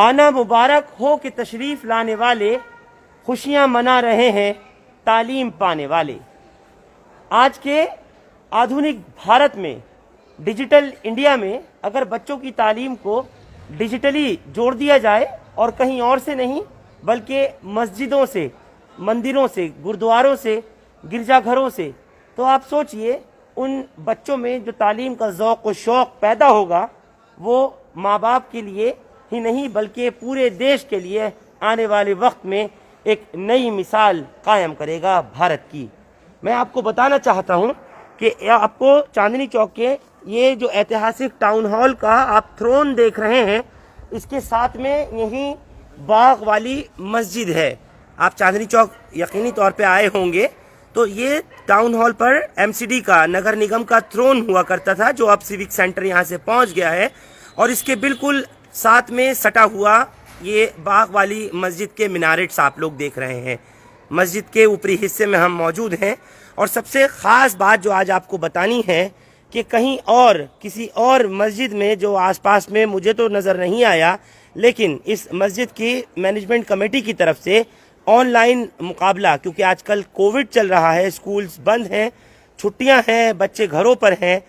आना मुबारक हो कि तशरीफ़ लाने वाले, खुशियाँ मना रहे हैं तालीम पाने वाले। आज के आधुनिक भारत में, डिजिटल इंडिया में, अगर बच्चों की तालीम को डिजिटली जोड़ दिया जाए और कहीं और से नहीं बल्कि मस्जिदों से, मंदिरों से, गुरुद्वारों से, गिरजाघरों से, तो आप सोचिए उन बच्चों में जो तालीम का ज़ौक़ व शौक़ पैदा होगा वो माँ बाप के लिए ही नहीं बल्कि पूरे देश के लिए आने वाले वक्त में एक नई मिसाल कायम करेगा भारत की। मैं आपको बताना चाहता हूँ कि आपको चांदनी चौक के ये जो ऐतिहासिक टाउन हॉल का आप थ्रोन देख रहे हैं, इसके साथ में यहीं बाग वाली मस्जिद है। आप चांदनी चौक यकीनी तौर पे आए होंगे तो ये टाउन हॉल पर एमसीडी का, नगर निगम का थ्रोन हुआ करता था, जो अब सिविक सेंटर यहाँ से पहुँच गया है। और इसके बिल्कुल साथ में सटा हुआ ये बाग वाली मस्जिद के मिनारेट्स आप लोग देख रहे हैं। मस्जिद के ऊपरी हिस्से में हम मौजूद हैं। और सबसे ख़ास बात जो आज आपको बतानी है कि कहीं और किसी और मस्जिद में जो आसपास में मुझे तो नज़र नहीं आया, लेकिन इस मस्जिद की मैनेजमेंट कमेटी की तरफ से ऑनलाइन मुकाबला, क्योंकि आजकल कोविड चल रहा है, स्कूल्स बंद हैं, छुट्टियां हैं, बच्चे घरों पर हैं,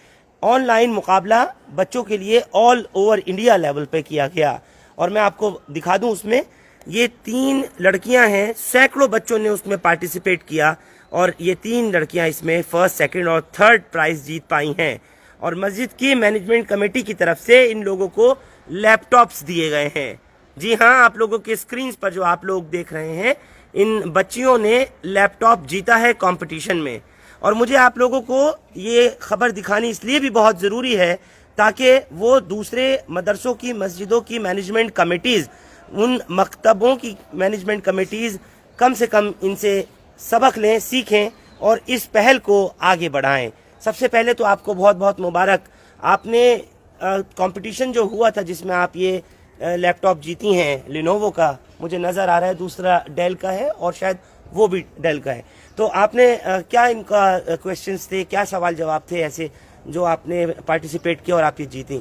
ऑनलाइन मुकाबला बच्चों के लिए ऑल ओवर इंडिया लेवल पे किया गया। और मैं आपको दिखा दूं, उसमें ये 3 लड़कियां हैं, सैकड़ों बच्चों ने उसमें पार्टिसिपेट किया और ये 3 लड़कियां इसमें फर्स्ट, सेकंड और थर्ड प्राइज जीत पाई हैं। और मस्जिद की मैनेजमेंट कमेटी की तरफ से इन लोगों को लैपटॉप्स दिए गए हैं। जी हाँ, आप लोगों के स्क्रीन पर जो आप लोग देख रहे हैं, इन बच्चियों ने लैपटॉप जीता है कंपटीशन में। और मुझे आप लोगों को ये खबर दिखानी इसलिए भी बहुत ज़रूरी है ताकि वो दूसरे मदरसों की, मस्जिदों की मैनेजमेंट कमेटीज़, उन मकतबों की मैनेजमेंट कमेटीज़ कम से कम इनसे सबक लें, सीखें और इस पहल को आगे बढ़ाएं। सबसे पहले तो आपको बहुत बहुत मुबारक। आपने कंपटीशन जो हुआ था जिसमें आप ये लैपटॉप जीती हैं लिनोवो का, मुझे नज़र आ रहा है, दूसरा डेल का है और शायद वो भी डेल का है। तो आपने क्या इनका क्वेश्चंस थे, क्या सवाल जवाब थे ऐसे जो आपने पार्टिसिपेट किया और आप ये जीती?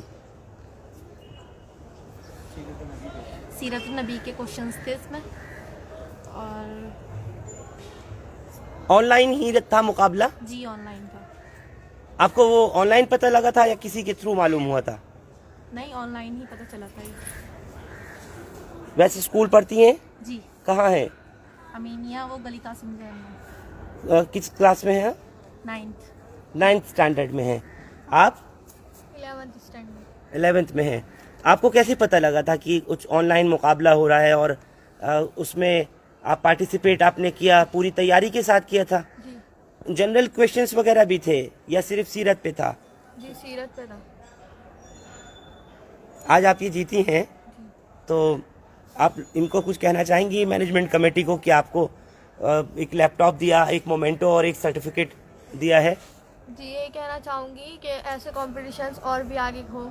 सीरत नबी के क्वेश्चंस थे इसमें। और ऑनलाइन ही था मुकाबला? जी ऑनलाइन था। आपको वो ऑनलाइन पता लगा था या किसी के थ्रू मालूम हुआ था? नहीं, ऑनलाइन ही पता चला था ये। वैसे स्कूल पढ़ती हैं? जी। कहाँ है? अमीनिया, वो गली कासिम जैन में। किस क्लास में है? 9th स्टैंडर्ड में है। आप? 11th standard. 11th में है। आपको कैसे पता लगा था कि कुछ ऑनलाइन मुकाबला हो रहा है और उसमें आप पार्टिसिपेट आपने किया? पूरी तैयारी के साथ किया था? जी। जनरल क्वेश्चंस वगैरह भी थे या सिर्फ सीरत पे था? जी सीरत पे था। आज आप ये जीती हैं तो आप इनको कुछ कहना चाहेंगी मैनेजमेंट कमेटी को कि आपको एक लैपटॉप दिया, एक मोमेंटो और एक सर्टिफिकेट दिया है? जी ये कहना चाहूँगी कि ऐसे कॉम्पिटिशन्स और भी आगे हो।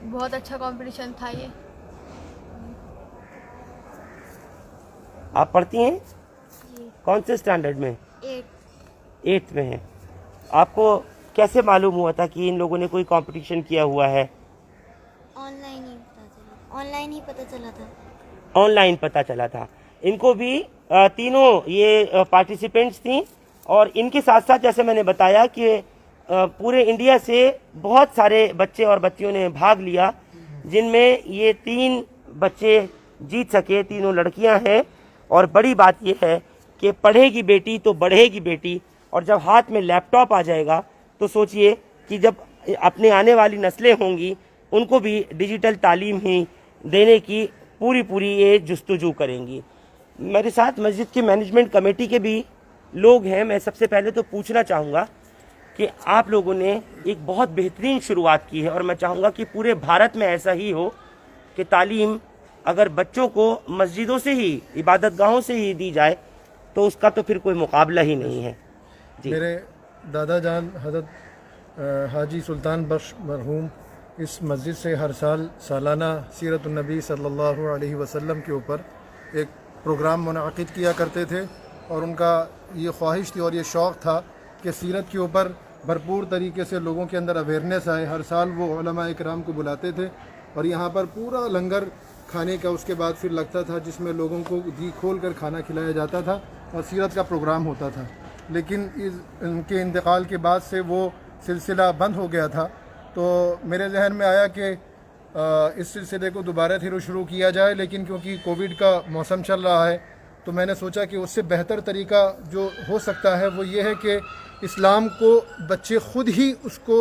बहुत अच्छा कंपटीशन था ये। आप पढ़ती हैं? जी। कौन से स्टैंडर्ड में? 8th में है। आपको कैसे मालूम हुआ था कि इन लोगों ने कोई कंपटीशन किया हुआ है? ऑनलाइन ही पता चला था। ऑनलाइन पता चला था। इनको भी तीनों ये पार्टिसिपेंट्स थी और इनके साथ साथ जैसे मैंने बताया कि पूरे इंडिया से बहुत सारे बच्चे और बच्चियों ने भाग लिया, जिनमें ये 3 बच्चे जीत सके, तीनों लड़कियां हैं। और बड़ी बात यह है कि पढ़ेगी बेटी तो बढ़ेगी बेटी, और जब हाथ में लैपटॉप आ जाएगा तो सोचिए कि जब अपने आने वाली नस्लें होंगी उनको भी डिजिटल तालीम ही देने की पूरी ये जुस्तजू करेंगी। मेरे साथ मस्जिद के मैनेजमेंट कमेटी के भी लोग हैं। मैं सबसे पहले तो पूछना चाहूँगा कि आप लोगों ने एक बहुत बेहतरीन शुरुआत की है और मैं चाहूँगा कि पूरे भारत में ऐसा ही हो कि तालीम अगर बच्चों को मस्जिदों से ही, इबादतगाहों से ही दी जाए तो उसका तो फिर कोई मुकाबला ही नहीं है। जी। मेरे दादा जान हज़रत हाजी सुल्तान बख्श मरहूम इस मस्जिद से हर साल सालाना सीरतुन्नबी सल्लल्लाहु अलैहि वसल्लम के ऊपर एक प्रोग्राम मुनाकिद किया करते थे और उनका ये ख्वाहिश थी और ये शौक़ था कि सीरत के ऊपर भरपूर तरीके से लोगों के अंदर अवेयरनेस आए। हर साल वो उलमा इकराम को बुलाते थे और यहाँ पर पूरा लंगर खाने का उसके बाद फिर लगता था, जिसमें लोगों को दी खोल कर खाना खिलाया जाता था और सीरत का प्रोग्राम होता था। लेकिन इनके इंतकाल के बाद से वो सिलसिला बंद हो गया था। तो मेरे जहन में आया कि इस सिलसिले को दोबारा फिर शुरू किया जाए, लेकिन क्योंकि कोविड का मौसम चल रहा है तो मैंने सोचा कि उससे बेहतर तरीका जो हो सकता है वो ये है कि इस्लाम को बच्चे ख़ुद ही उसको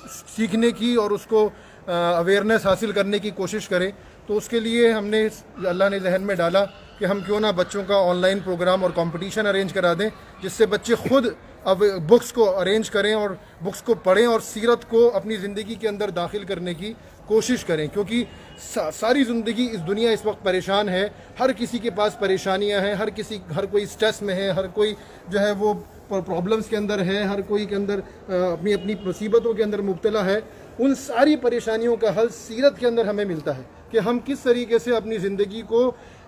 सीखने की और उसको अवेयरनेस हासिल करने की कोशिश करें। तो उसके लिए हमने अल्लाह ने जहन में डाला कि हम क्यों ना बच्चों का ऑनलाइन प्रोग्राम और कंपटीशन अरेंज करा दें, जिससे बच्चे खुद अब बुक्स को अरेंज करें और बुक्स को पढ़ें और सीरत को अपनी ज़िंदगी के अंदर दाखिल करने की कोशिश करें। क्योंकि सारी ज़िंदगी इस दुनिया इस वक्त परेशान है, हर किसी के पास परेशानियां हैं, हर कोई स्ट्रेस में है, हर कोई जो है वो प्रॉब्लम्स के अंदर है, हर कोई के अंदर अपनी अपनी मुसीबतों के अंदर मुब्तला है। उन सारी परेशानियों का हल सीरत के अंदर हमें मिलता है कि हम किस तरीके से अपनी ज़िंदगी को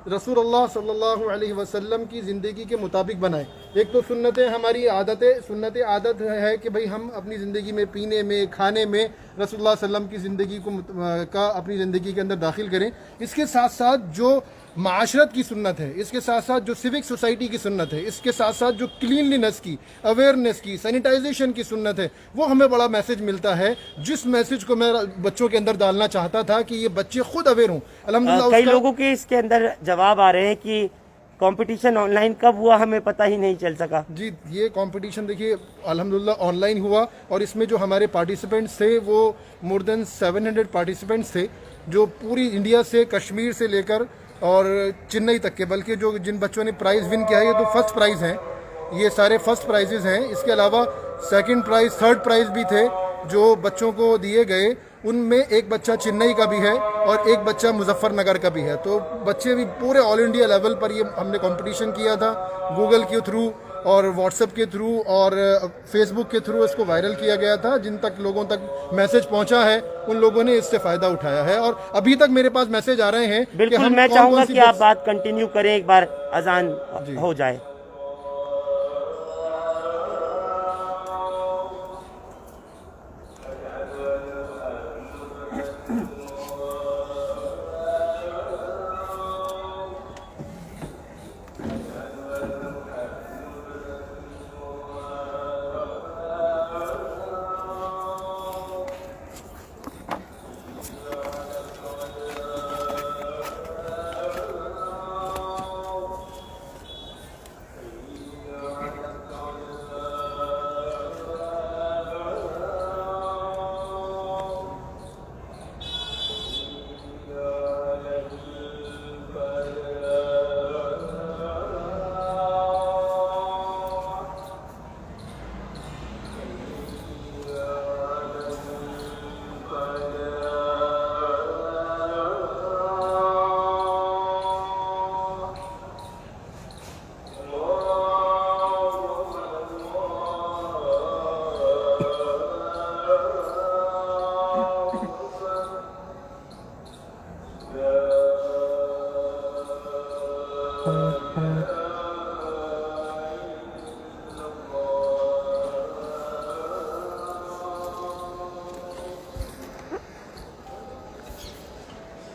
रसूलुल्लाह सल्लल्लाहु अलैहि वसल्लम की ज़िंदगी के मुताबिक बनाएं। एक तो सुन्नतें हमारी आदत है कि भाई हम अपनी ज़िंदगी में पीने में खाने में रसूलुल्लाह सल्लम की ज़िंदगी का अपनी ज़िंदगी के अंदर दाखिल करें। इसके साथ साथ जो माशरत की सुन्नत है, इसके साथ साथ जो सिविक सोसाइटी की सुन्नत है, इसके साथ साथ जो क्लीनलीनेस की, अवेयरनेस की, सैनिटाइजेशन की सुन्नत है, वो हमें बड़ा मैसेज मिलता है। जिस मैसेज को मैं बच्चों के अंदर डालना चाहता था कि ये बच्चे खुद अवेयर हों। अल्हम्दुलिल्लाह कई लोगों के इसके अंदर जवाब आ रहे हैं कि कंपटीशन ऑनलाइन कब हुआ हमें पता ही नहीं चल सका। जी, ये कंपटीशन देखिए अल्हम्दुलिल्लाह ऑनलाइन हुआ और इसमें जो हमारे पार्टिसिपेंट्स थे वो मोर देन 700 पार्टिसिपेंट्स थे, जो पूरी इंडिया से, कश्मीर से लेकर और चेन्नई तक के, बल्कि जो जिन बच्चों ने प्राइज़ विन किया है ये तो फर्स्ट प्राइज़ हैं, ये सारे फर्स्ट प्राइजेज़ हैं। इसके अलावा सेकंड प्राइज़, थर्ड प्राइज़ भी थे जो बच्चों को दिए गए। उनमें एक बच्चा चेन्नई का भी है और एक बच्चा मुजफ्फरनगर का भी है। तो बच्चे भी पूरे ऑल इंडिया लेवल पर ये हमने कंपटीशन किया था, गूगल के थ्रू और व्हाट्सएप के थ्रू और फेसबुक के थ्रू इसको वायरल किया गया था। जिन तक लोगों तक मैसेज पहुंचा है उन लोगों ने इससे फ़ायदा उठाया है और अभी तक मेरे पास मैसेज आ रहे हैं। बिल्कुल, मैं चाहूँगा कि आप बात कंटिन्यू करें, एक बार अजान हो जाए।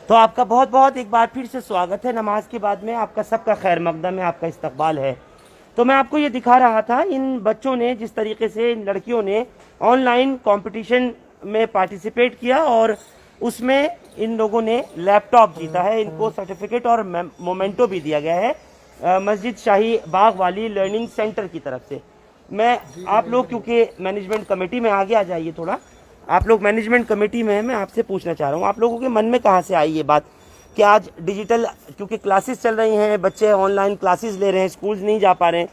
तो आपका बहुत बहुत एक बार फिर से स्वागत है। नमाज के बाद में आपका सबका खैर मकदम है, आपका इस्तकबाल है। तो मैं आपको ये दिखा रहा था, इन बच्चों ने जिस तरीके से, इन लड़कियों ने ऑनलाइन कंपटीशन में पार्टिसिपेट किया और उसमें इन लोगों ने लैपटॉप जीता है। इनको सर्टिफिकेट और मोमेंटो भी दिया गया है मस्जिद शाही बाग वाली लर्निंग सेंटर की तरफ से। मैं आप लोग क्योंकि मैनेजमेंट कमेटी में आगे आ जाइए थोड़ा, आप लोग मैनेजमेंट कमेटी में हैं, मैं आपसे पूछना चाह रहा हूँ, आप लोगों के मन में कहाँ से आई ये बात कि आज डिजिटल, क्योंकि क्लासेस चल रही हैं, बच्चे ऑनलाइन क्लासेस ले रहे हैं, स्कूल्स नहीं जा पा रहे हैं,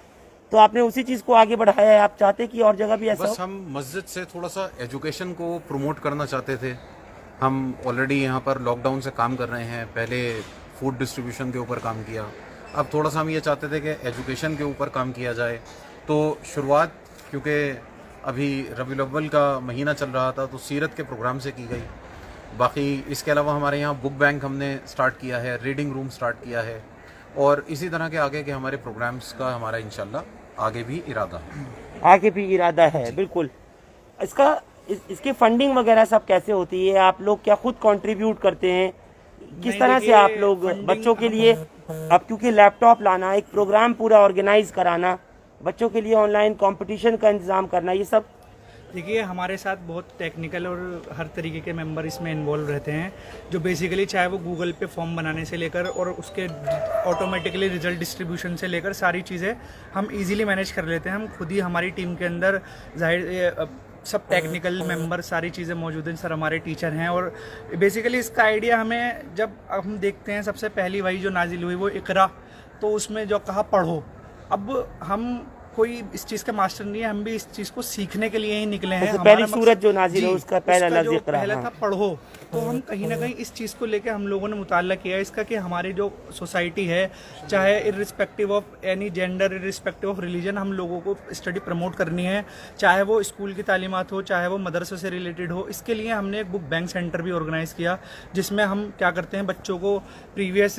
तो आपने उसी चीज़ को आगे बढ़ाया है? आप चाहते कि और जगह भी ऐसा बस हम मस्जिद से थोड़ा सा एजुकेशन को प्रमोट करना चाहते थे। हम ऑलरेडी यहाँ पर लॉकडाउन से काम कर रहे हैं, पहले फूड डिस्ट्रीब्यूशन के ऊपर काम किया, अब थोड़ा सा हम ये चाहते थे कि एजुकेशन के ऊपर काम किया जाए। तो शुरुआत, क्योंकि अभी रबीउल अव्वल का महीना चल रहा था, तो सीरत के प्रोग्राम से की गई। बाकी इसके अलावा हमारे यहाँ बुक बैंक हमने स्टार्ट किया है, रीडिंग रूम स्टार्ट किया है और इसी तरह के आगे के हमारे प्रोग्राम्स का हमारा इंशाल्लाह आगे भी इरादा है। आगे भी इरादा है, बिल्कुल। इसकी फंडिंग वगैरह सब कैसे होती है? आप लोग क्या खुद कंट्रीब्यूट करते हैं किस तरह से आप लोग बच्चों के लिए, अब क्योंकि लैपटॉप लाना, एक प्रोग्राम पूरा ऑर्गेनाइज कराना, बच्चों के लिए ऑनलाइन कंपटीशन का इंतजाम करना, ये सब? देखिए, हमारे साथ बहुत टेक्निकल और हर तरीके के मेंबर इसमें इन्वॉल्व रहते हैं, जो बेसिकली चाहे वो गूगल पे फॉर्म बनाने से लेकर और उसके ऑटोमेटिकली रिजल्ट डिस्ट्रीब्यूशन से लेकर सारी चीज़ें हम इजीली मैनेज कर लेते हैं। हम खुद ही हमारी टीम के अंदर जाहिर सब टेक्निकल मेंबर सारी चीज़ें मौजूद हैं, सर हमारे टीचर हैं। और बेसिकली इसका आइडिया हमें जब हम देखते हैं, सबसे पहली वही जो नाजिल हुई वो इकरा, तो उसमें जो कहा पढ़ो। अब हम कोई इस चीज़ का मास्टर नहीं है, हम भी इस चीज़ को सीखने के लिए ही निकले हैं। पहली सूरत जो नाजिल है उसका पहला लफ्ज़ इक़रा, पहला था पढ़ो। तो हम कहीं ना कहीं इस चीज़ को लेके हम लोगों ने मुताला किया इसका कि हमारी जो सोसाइटी है, चाहे irrespective of any gender, irrespective of religion, हम लोगों को स्टडी प्रमोट करनी है, चाहे वो स्कूल की तालीमात हो, चाहे वो मदरसे से रिलेटेड हो। इसके लिए हमने एक बुक बैंक सेंटर भी ऑर्गेनाइज़ किया, जिसमें हम क्या करते हैं, बच्चों को प्रीवियस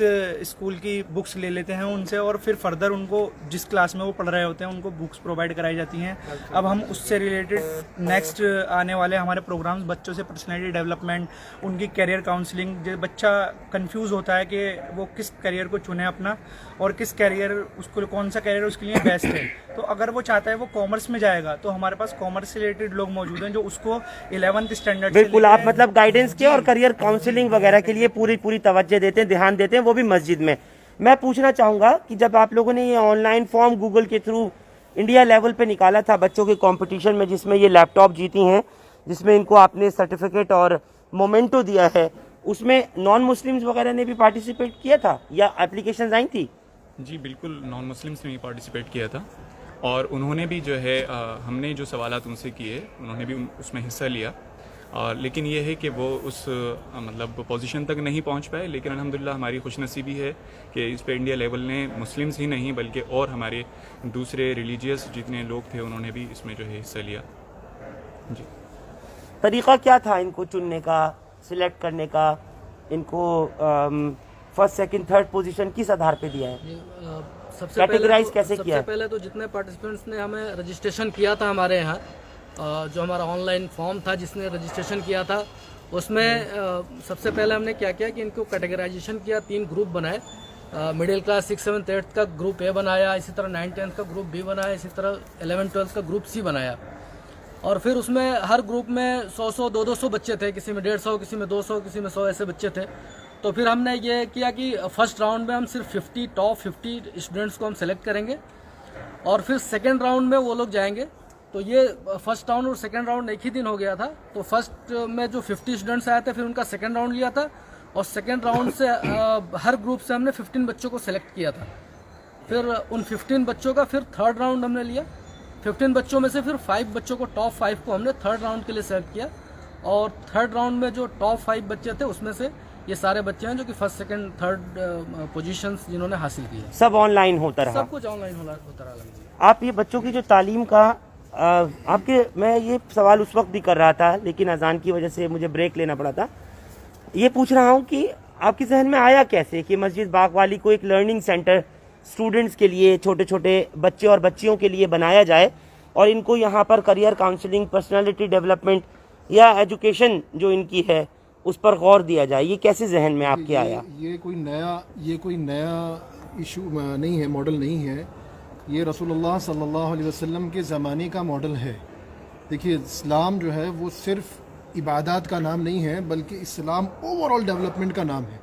स्कूल की बुक्स ले लेते हैं उनसे, और फिर फर्दर उनको जिस क्लास में वो पढ़ रहे होते हैं उनको बुक्स प्रोवाइड कराई जाती हैं। अब हम उससे रिलेटेड नेक्स्ट आने वाले हमारे प्रोग्राम्स, बच्चों से पर्सनैलिटी डेवलपमेंट, उनकी कैरियर काउंसलिंग, जो बच्चा कंफ्यूज होता है कि वो किस कैरियर को चुने अपना, और किस कैरियर उसको, कौन सा कैरियर उसके लिए बेस्ट है। तो अगर वो चाहता है वो कॉमर्स में जाएगा, तो हमारे पास कॉमर्स से रिलेटेड लोग मौजूद हैं जो उसको 11th स्टैंडर्ड। बिल्कुल, आप मतलब गाइडेंस के और करियर काउंसलिंग वगैरह के लिए पूरी तवज्जो देते हैं, ध्यान देते हैं, वो भी मस्जिद में। मैं पूछना चाहूँगा कि जब आप लोगों ने ये ऑनलाइन फॉर्म गूगल के थ्रू इंडिया लेवल पे निकाला था बच्चों के कंपटीशन में, जिसमें ये लैपटॉप जीती हैं, जिसमें इनको आपने सर्टिफिकेट और मोमेंटो दिया है, उसमें नॉन मुस्लिम्स वगैरह ने भी पार्टिसिपेट किया था या एप्लीकेशंस आई थी? जी बिल्कुल, नॉन मुस्लिम्स ने भी पार्टिसिपेट किया था, और उन्होंने भी जो है हमने जो सवालात उनसे किए उन्होंने भी उसमें हिस्सा लिया। लेकिन ये है कि वो उस मतलब पोजीशन तक नहीं पहुंच पाए, लेकिन अल्हम्दुलिल्लाह हमारी खुशनसीबी है कि इस पे इंडिया लेवल ने मुस्लिम्स ही नहीं बल्कि और हमारे दूसरे रिलीजियस जितने लोग थे उन्होंने भी इसमें जो है हिस्सा लिया। जी, तरीक़ा क्या था इनको चुनने का, सिलेक्ट करने का? इनको फर्स्ट सेकंड थर्ड पोजीशन किस आधार पे दिया है, कैटेगराइज कैसे किया? सबसे पहले तो जितने पार्टिसिपेंट्स ने हमें रजिस्ट्रेशन किया था हमारे यहाँ, जो हमारा ऑनलाइन फॉर्म था जिसने रजिस्ट्रेशन किया था, उसमें सबसे पहले हमने क्या किया कि इनको कैटेगराइजेशन किया, 3 ग्रुप बनाए। मिडिल क्लास 6, 7, 8 का ग्रुप ए बनाया, इसी तरह 9, 10 का ग्रुप बी बनाया, इसी तरह 11, 12 का ग्रुप सी बनाया। और फिर उसमें हर ग्रुप में 100-100, 200 बच्चे थे, किसी में 150, किसी में 200, किसी में 100 ऐसे बच्चे थे। तो फिर हमने ये किया कि फर्स्ट राउंड में हम सिर्फ 50 टॉप 50 स्टूडेंट्स को हम सेलेक्ट करेंगे, और फिर सेकेंड राउंड में वो लोग जाएंगे। तो ये फर्स्ट राउंड और सेकेंड राउंड एक ही दिन हो गया था। तो फर्स्ट में जो 50 स्टूडेंट्स आए थे, फिर उनका सेकेंड राउंड लिया था, और सेकेंड राउंड से हर ग्रुप से हमने 15 बच्चों को सेलेक्ट किया था। फिर उन 15 बच्चों का फिर थर्ड राउंड हमने लिया। 15 बच्चों में से फिर 5 बच्चों को, टॉप 5 को हमने थर्ड राउंड के लिए सेलेक्ट किया, और थर्ड राउंड में जो टॉप 5 बच्चे थे उसमें से ये सारे बच्चे हैं जो कि फर्स्ट सेकंड थर्ड पोजीशंस जिन्होंने हासिल की है। सब ऑनलाइन होता रहा, सब कुछ ऑनलाइन होता रहा। आप ये बच्चों की जो तालीम का आपके, मैं ये सवाल उस वक्त भी कर रहा था लेकिन अजान की वजह से मुझे ब्रेक लेना पड़ा था, ये पूछ रहा हूँ कि आपके जहन में आया कैसे कि मस्जिद बागवाली को एक लर्निंग सेंटर स्टूडेंट्स के लिए, छोटे छोटे बच्चे और बच्चियों के लिए बनाया जाए, और इनको यहाँ पर करियर काउंसलिंग, पर्सनालिटी डेवलपमेंट या एजुकेशन जो इनकी है उस पर गौर दिया जाए। ये कैसे जहन में आपके आया? ये कोई नया इशू नहीं है, मॉडल नहीं है। ये रसूलुल्लाह सल्लल्लाहु अलैहि वसल्लम के ज़माने का मॉडल है। देखिए, इस्लाम जो है वो सिर्फ इबादत का नाम नहीं है, बल्कि इस्लाम ओवरऑल डेवलपमेंट का नाम है।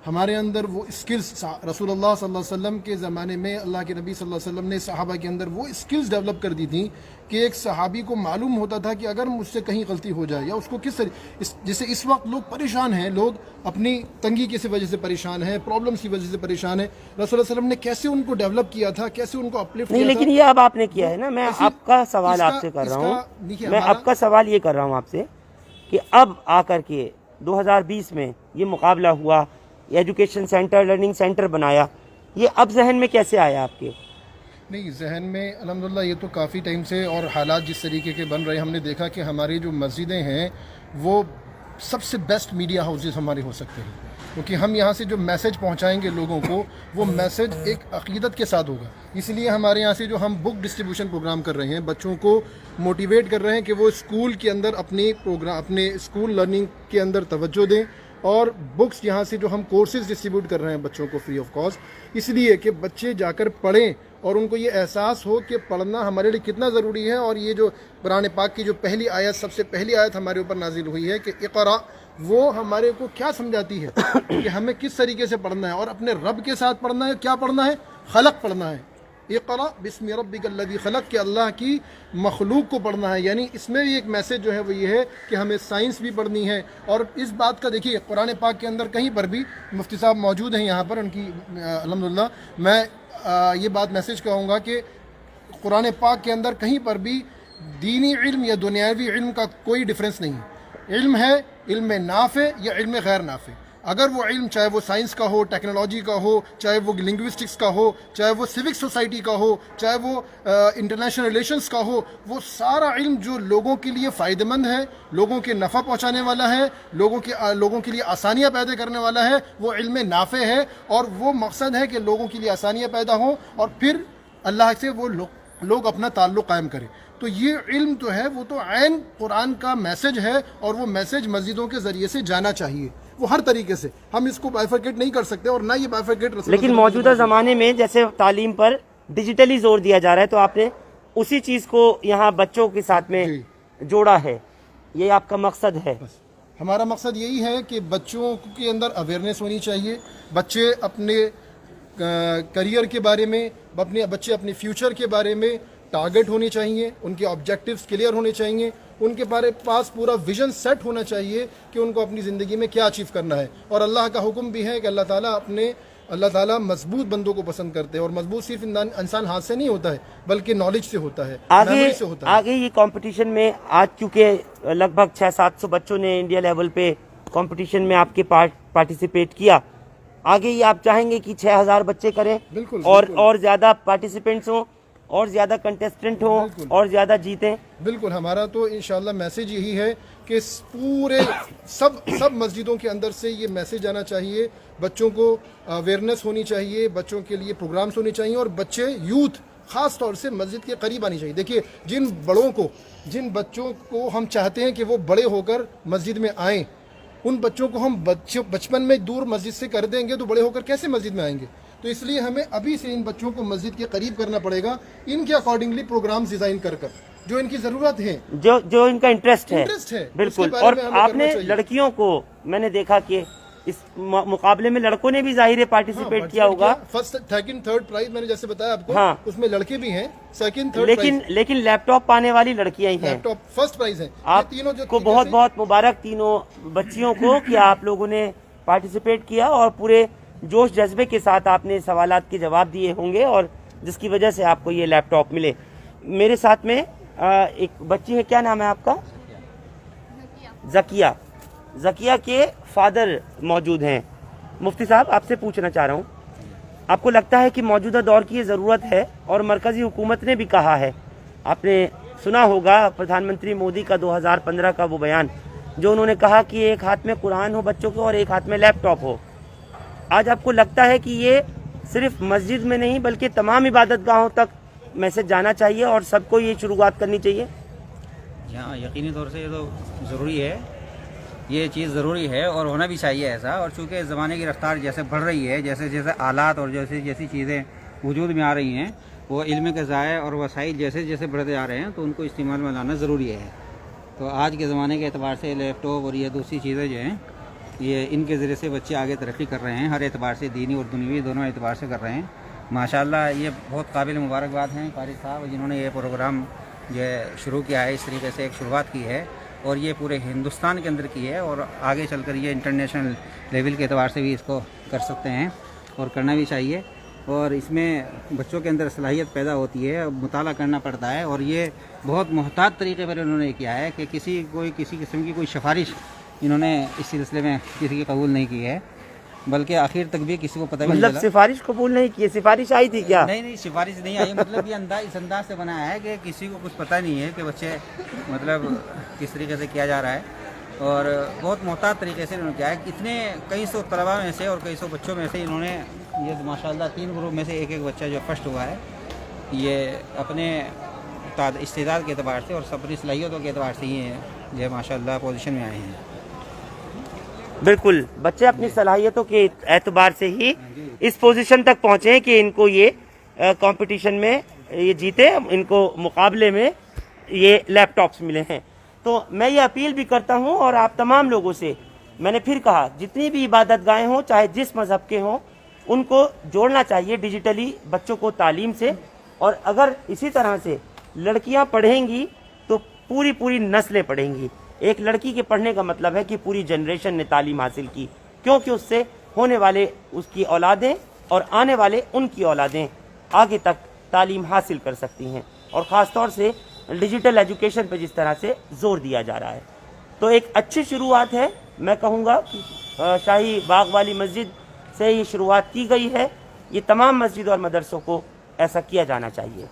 हमारे अंदर वो स्किल्स, रसूलुल्लाह सल्लल्लाहु अलैहि वसल्लम के ज़माने में अल्लाह के नबी सल्लल्लाहु अलैहि वसल्लम ने सहाबा के अंदर वो स्किल्स डेवलप कर दी थी कि एक सहाबी को मालूम होता था कि अगर मुझसे कहीं गलती हो जाए या उसको किस जैसे इस वक्त लोग परेशान हैं, लोग अपनी तंगी की वजह से परेशान हैं, प्रॉब्लम्स की वजह से परेशान है, रसूलुल्लाह सल्लल्लाहु अलैहि वसल्लम ने कैसे उनको डेवलप किया था, कैसे उनको अपलिफ्ट किया था। लेकिन ये अब आपने किया है ना, मैं आपका सवाल आपसे कर रहा हूँ, मैं आपका सवाल ये कर रहा हूँ आपसे कि अब आकर के 2020 में ये मुकाबला हुआ, एजुकेशन सेंटर, लर्निंग सेंटर बनाया, ये अब जहन में कैसे आया आपके? नहीं, जहन में अल्हम्दुलिल्लाह ये तो काफ़ी टाइम से, और हालात जिस तरीके के बन रहे, हमने देखा कि हमारी जो मस्जिदें हैं वो सबसे बेस्ट मीडिया हाउसेस हमारे हो सकते हैं, क्योंकि हम यहाँ से जो मैसेज पहुँचाएंगे लोगों को, वो मैसेज एक अक़ीदत के साथ होगा। इसलिए हमारे यहाँ से जो हम बुक डिस्ट्रीब्यूशन प्रोग्राम कर रहे हैं, बच्चों को मोटिवेट कर रहे हैं कि वो स्कूल के अंदर अपने स्कूल लर्निंग के अंदर तवज्जो दें, और बुक्स यहाँ से जो हम कोर्सेज डिस्ट्रीब्यूट कर रहे हैं बच्चों को फ्री ऑफ कॉस्ट, इसलिए कि बच्चे जाकर पढ़ें और उनको ये एहसास हो कि पढ़ना हमारे लिए कितना ज़रूरी है। और ये जो कुरान पाक की जो पहली आयत, सबसे पहली आयत हमारे ऊपर नाजिल हुई है कि इक़रा, वो हमारे को क्या समझाती है कि हमें किस तरीके से पढ़ना है और अपने रब के साथ पढ़ना है। क्या पढ़ना है? खलक पढ़ना है। इक़रा बिस्मि रब्बिकल्लज़ी खलक, के अल्लाह की मखलूक को पढ़ना है। यानी इसमें भी एक मैसेज जो है वो ये है कि हमें साइंस भी पढ़नी है। और इस बात का देखिए कुरान पाक के अंदर कहीं पर भी, मुफ्ती साहब मौजूद हैं यहाँ पर, उनकी अल्हम्दुलिल्लाह मैं ये बात मैसेज कहूँगा कि कुरान पाक के अंदर कहीं पर भी दीनी इल्म या दुनियावी इल्म का कोई डिफरेंस नहीं है। इल्म है इल्म नाफ़े या इल्म गैर नाफ़े। अगर वो इल्म चाहे वो साइंस का हो, टेक्नोलॉजी का हो, चाहे वो लिंग्विस्टिक्स का हो, चाहे वो सिविक सोसाइटी का हो, चाहे वो इंटरनेशनल रिलेशंस का हो, वो सारा इल्म जो लोगों के लिए फ़ायदेमंद है, लोगों के नफ़ा पहुंचाने वाला है, लोगों के लिए आसानियां पैदा करने वाला है, वो इल्म नाफ़े है। और वो मकसद है कि लोगों के लिए आसानियां पैदा हों और फिर अल्लाह से वो लोग अपना ताल्लुक़ कायम करें। तो ये इल्म तो है, वो तो ऐन कुरान का मैसेज है और वो मैसेज मस्जिदों के ज़रिए से जाना चाहिए, वो हर तरीके से। हम इसको बाइफरकेट नहीं कर सकते और ना ये बाइफरकेट। लेकिन मौजूदा ज़माने में जैसे तालीम पर डिजिटली जोर दिया जा रहा है, तो आपने उसी चीज़ को यहाँ बच्चों के साथ में जोड़ा है, ये आपका मकसद है? हमारा मकसद यही है कि बच्चों के अंदर अवेयरनेस होनी चाहिए। बच्चे अपने करियर के बारे में, बच्चे अपने फ्यूचर के बारे में टारगेट होने चाहिए, उनके ऑब्जेक्टिव्स क्लियर होने चाहिए, उनके पास पूरा विजन सेट होना चाहिए कि उनको अपनी ज़िंदगी में क्या अचीव करना है। और अल्लाह का हुक्म भी है कि अल्लाह ताला मजबूत बंदों को पसंद करते हैं। और मजबूत सिर्फ इंसान हाथ से नहीं होता है, बल्कि नॉलेज से होता है, मेमोरी से होता है। आगे ये कंपटीशन में आज चूँकि लगभग 600-700 बच्चों ने इंडिया लेवल पे कंपटीशन में आपके पार्टिसिपेट किया, आगे ये आप चाहेंगे कि 6000 बच्चे करें? बिल्कुल, और ज़्यादा पार्टिसिपेंट्स हों और ज़्यादा कंटेस्टेंट हों और ज़्यादा जीतें? बिल्कुल, हमारा तो इंशाल्लाह मैसेज यही है कि पूरे सब मस्जिदों के अंदर से ये मैसेज आना चाहिए। बच्चों को अवेयरनेस होनी चाहिए, बच्चों के लिए प्रोग्राम्स होने चाहिए और बच्चे यूथ ख़ास तौर से मस्जिद के करीब आनी चाहिए। देखिए, जिन बच्चों को हम चाहते हैं कि वो बड़े होकर मस्जिद में आएँ, उन बच्चों को हम बचपन में दूर मस्जिद से कर देंगे तो बड़े होकर कैसे मस्जिद में आएंगे? तो इसलिए हमें अभी से इन बच्चों को मस्जिद के करीब करना पड़ेगा, इनके अकॉर्डिंगली प्रोग्राम्स डिजाइन कर जो इनकी जरूरत है, जो इनका इंटरेस्ट है। बिल्कुल। और आपने लड़कियों को, मैंने देखा कि इस मुकाबले में लड़कों ने भी जाहिर है पार्टिसिपेट किया होगा। फर्स्ट, सेकंड, थर्ड प्राइज मैंने जैसे बताया आपको। हाँ। उसमें लड़के भी हैं, सेकंड, थर्ड। लेकिन लैपटॉप पाने वाली लड़कियां ही हैं। लैपटॉप फर्स्ट प्राइज है। आप को बहुत बहुत मुबारक तीनों बच्चियों को कि आप लोगों ने पार्टिसिपेट किया और पूरे जोश जज्बे के साथ आपने सवालात के जवाब दिए होंगे और जिसकी वजह से आपको ये लैपटॉप मिले। मेरे साथ में एक बच्ची है, क्या नाम है आपका? ज़किया। ज़किया के फादर मौजूद हैं। मुफ्ती साहब, आपसे पूछना चाह रहा हूँ, आपको लगता है कि मौजूदा दौर की ये ज़रूरत है? और मरकज़ी हुकूमत ने भी कहा है, आपने सुना होगा प्रधानमंत्री मोदी का 2015 का वो बयान, जो उन्होंने कहा कि एक हाथ में कुरान हो बच्चों के और एक हाथ में लैपटॉप हो। आज आपको लगता है कि ये सिर्फ मस्जिद में नहीं बल्कि तमाम इबादत गाहों तक मैसेज जाना चाहिए और सबको ये शुरुआत करनी चाहिए? हाँ, यकीनी तौर से ये तो ज़रूरी है, ये चीज़ ज़रूरी है और होना भी चाहिए ऐसा। और चूँकि ज़माने की रफ्तार जैसे बढ़ रही है, जैसे जैसे आलात और जैसी चीज़ें वजूद में आ रही हैं, वो इल्म के ज़ाये और वसाइल जैसे जैसे बढ़ते आ रहे हैं, तो उनको इस्तेमाल में लाना ज़रूरी है। तो आज के ज़माने के एतबार से लैपटॉप और ये दूसरी चीज़ें जो हैं, ये इनके ज़रिए से बच्चे आगे तरक्की कर रहे हैं, हर एतबार से, दीनी और दुनियावी दोनों एतबार से कर रहे हैं। माशाल्लाह, ये बहुत काबिल मुबारकबाद हैं क़ारी साहब, जिन्होंने ये प्रोग्राम जो है शुरू किया है, इस तरीके से एक शुरुआत की है और ये पूरे हिंदुस्तान के अंदर की है और आगे चलकर ये इंटरनेशनल लेवल के एतबार से भी इसको कर सकते हैं और करना भी चाहिए। और इसमें बच्चों के अंदर सलाहियत पैदा होती है, मुताला करना पड़ता है और ये बहुत मोहतात तरीके पर इन्होंने किया है कि किसी किस्म की कोई सिफारिश इन्होंने इस सिलसिले में किसी की कबूल नहीं की है, बल्कि आखिर तक भी किसी को पता भी नहीं चला। सिफारिश कबूल नहीं की? सिफारिश आई थी क्या? नहीं, सिफारिश नहीं आई। मतलब ये इस अंदाज से बनाया है कि किसी को कुछ पता नहीं है कि बच्चे मतलब किस तरीके से किया जा रहा है और बहुत मोहतात तरीके से इन्होंने किया है। इतने कई सौ तलबा में से और कई सौ बच्चों में से इन्होंने ये माशाल्लाह 3 ग्रुप में से एक बच्चा जो फर्स्ट हुआ है, ये अपने इस्तेदाद के अतबार से और अपनी सलाहियतों के अतबार से ये माशाल्लाह पोजीशन में आए हैं। बिल्कुल, बच्चे अपनी सलाहियतों के एतबार से ही इस पोजीशन तक पहुंचे हैं कि इनको ये कंपटीशन में ये जीते, इनको मुकाबले में ये लैपटॉप्स मिले हैं। तो मैं ये अपील भी करता हूं और आप तमाम लोगों से, मैंने फिर कहा, जितनी भी इबादत गाहें हों, चाहे जिस मज़हब के हों, उनको जोड़ना चाहिए डिजिटली बच्चों को तालीम से। और अगर इसी तरह से लड़कियां पढ़ेंगी तो पूरी नस्लें पढ़ेंगी। एक लड़की के पढ़ने का मतलब है कि पूरी जनरेशन ने तालीम हासिल की, क्योंकि उससे होने वाले उसकी औलादें और आने वाले उनकी औलादें आगे तक तालीम हासिल कर सकती हैं। और ख़ास तौर से डिजिटल एजुकेशन पर जिस तरह से जोर दिया जा रहा है, तो एक अच्छी शुरुआत है। मैं कहूँगा कि शाही बाग वाली मस्जिद से ये शुरुआत की गई है, ये तमाम मस्जिद और मदरसों को ऐसा किया जाना चाहिए।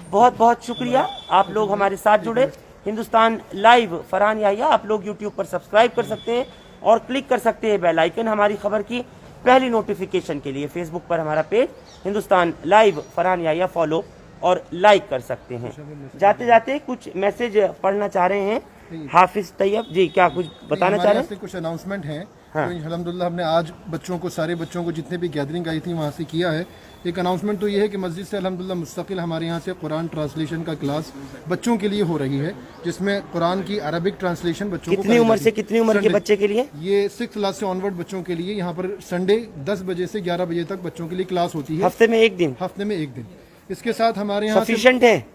बहुत बहुत शुक्रिया, आप लोग हमारे साथ जुड़े। हिंदुस्तान लाइव फरहान याहिया आप लोग यूट्यूब पर सब्सक्राइब कर सकते हैं और क्लिक कर सकते हैं बेल आइकन हमारी खबर की पहली नोटिफिकेशन के लिए। फेसबुक पर हमारा page Hindustan Live Farhan Yahya follow और लाइक कर सकते हैं। जाते जाते कुछ मैसेज पढ़ना चाह रहे हैं हाफिज तैयब जी, क्या कुछ बताना चाह रहे हैं? कुछ अनाउंसमेंट हैं। हाँ। तो अल्हम्दुलिल्लाह हमने आज बच्चों को, सारे बच्चों को जितने भी गैदरिंग आई थी वहाँ से किया है। एक अनाउंसमेंट तो ये है कि मस्जिद से अल्हम्दुलिल्लाह मुस्तकिल हमारे यहाँ से कुरान ट्रांसलेशन का क्लास बच्चों के लिए हो रही है, जिसमें कुरान की अरबिक ट्रांसलेशन बच्चों को कितनी उम्र से कितनी उम्र के बच्चे के लिए? ये 6th क्लास से ऑनवर्ड बच्चों के लिए यहाँ पर संडे 10 बजे से 11 बजे तक बच्चों के लिए क्लास होती है। हफ्ते में एक दिन? हफ्ते में एक दिन। इसके साथ हमारे यहाँ सफिशिएंट है?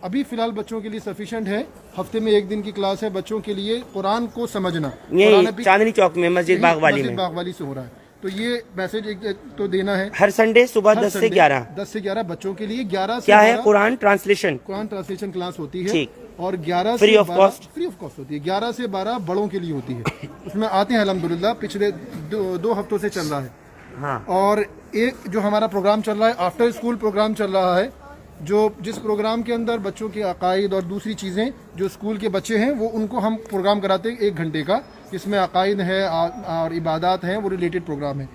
अभी फिलहाल बच्चों के लिए सफिशिएंट है। हफ्ते में एक दिन की क्लास है बच्चों के लिए कुरान को समझना। ये चांदनी चौक में मस्जिद बाग वाली में, बाग वाली से हो रहा है। तो ये मैसेज एक तो देना है। हर संडे सुबह 10 से 11 बच्चों के लिए 11 से क्या है? कुरान ट्रांसलेशन क्लास होती है। ठीक। और 11 फ्री ऑफ कॉस्ट होती है। 11 से 12 बड़ों के लिए होती है। उसमें आते हैं अल्हम्दुलिल्लाह, पिछले 2 हफ्तों से चल रहा है। हाँ। और एक जो हमारा प्रोग्राम चल रहा है, आफ्टर स्कूल प्रोग्राम चल रहा है, जिस प्रोग्राम के अंदर बच्चों के अकायद और दूसरी चीज़ें जो स्कूल के बच्चे हैं वो उनको हम प्रोग्राम कराते हैं 1 घंटे का, जिसमें अकायद है और इबादत हैं, वो रिलेटेड प्रोग्राम है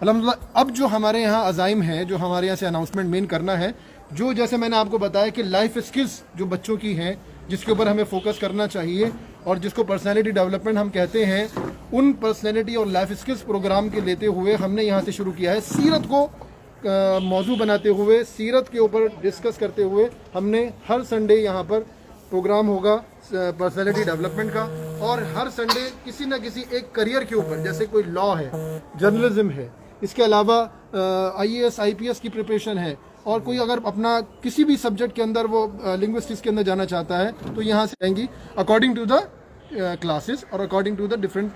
अल्हम्दुलिल्लाह। अब जो हमारे यहाँ अज़ाइम है, जो हमारे यहाँ से अनाउंसमेंट मेन करना है, जो जैसे मैंने आपको बताया कि लाइफ स्किल्स जो बच्चों की हैं, जिसके ऊपर हमें फोकस करना चाहिए और जिसको पर्सनैलिटी डेवलपमेंट हम कहते हैं, उन पर्सनैलिटी और लाइफ स्किल्स प्रोग्राम के लेते हुए हमने यहाँ से शुरू किया है। सीरत को मौजू बनाते हुए, सीरत के ऊपर डिस्कस करते हुए हमने हर संडे यहाँ पर प्रोग्राम होगा पर्सनैलिटी डेवलपमेंट का। और हर संडे किसी न किसी एक करियर के ऊपर, जैसे कोई लॉ है, जर्नलिज्म है, इसके अलावा IAS IPS की प्रिपरेशन है, और कोई अगर अपना किसी भी सब्जेक्ट के अंदर वो लिंग्विस्टिक्स के अंदर जाना चाहता है तो यहाँ से आएंगी अकॉर्डिंग टू द क्लासेस और according to the different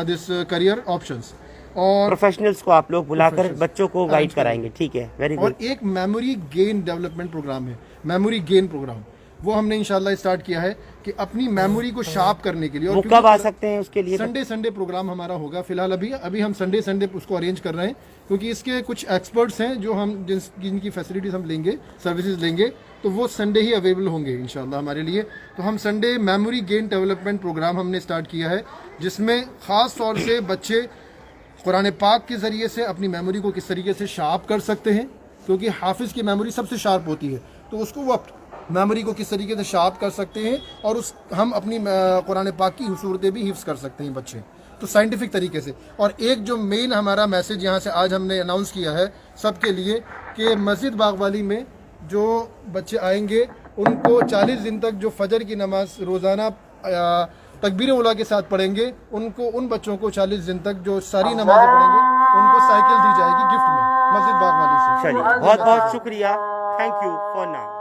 this career options. और प्रोफेशनल्स को आप लोग बुलाकर बच्चों को गाइड कराएंगे। ठीक है, वेरी गुड। और एक मेमोरी गेन डेवलपमेंट प्रोग्राम है, मेमोरी गेन प्रोग्राम, वो हमने इंशाल्लाह स्टार्ट किया है कि अपनी मेमोरी को शार्प करने के लिए। वो कब आ सकते हैं उसके लिए? संडे प्रोग्राम हमारा होगा। फिलहाल अभी हम संडे उसको अरेंज कर रहे हैं, क्योंकि इसके कुछ एक्सपर्ट्स हैं जो हम जिनकी फैसिलिटीज हम लेंगे, सर्विसेज लेंगे, तो वो संडे ही अवेलेबल होंगे इंशाल्लाह हमारे लिए। तो हम Sunday memory gain development program हमने स्टार्ट किया है, जिसमें ख़ास तौर से बच्चे कुरान पाक के ज़रिए से अपनी मेमोरी को किस तरीके से शार्प कर सकते हैं, क्योंकि हाफिज़ की मेमोरी सबसे शार्प होती है, तो उसको वो मेमोरी को किस तरीके से शार्प कर सकते हैं और हम अपनी कुरान पाक की सूरतें भी हिफ्ज़ कर सकते हैं बच्चे, तो साइंटिफिक तरीके से। और एक जो मेन हमारा मैसेज यहाँ से आज हमने अनाउंस किया है सबके लिए कि मस्जिद बाग वाली में जो बच्चे आएंगे उनको 40 दिन तक जो फजर की नमाज रोज़ाना तकबीर उला के साथ पढ़ेंगे, उन बच्चों को 40 दिन तक जो सारी नमाजें पढ़ेंगे उनको साइकिल दी जाएगी गिफ्ट में मस्जिद बाग वाली से। चलिए, बहुत बहुत शुक्रिया, थैंक यू फॉर नाउ।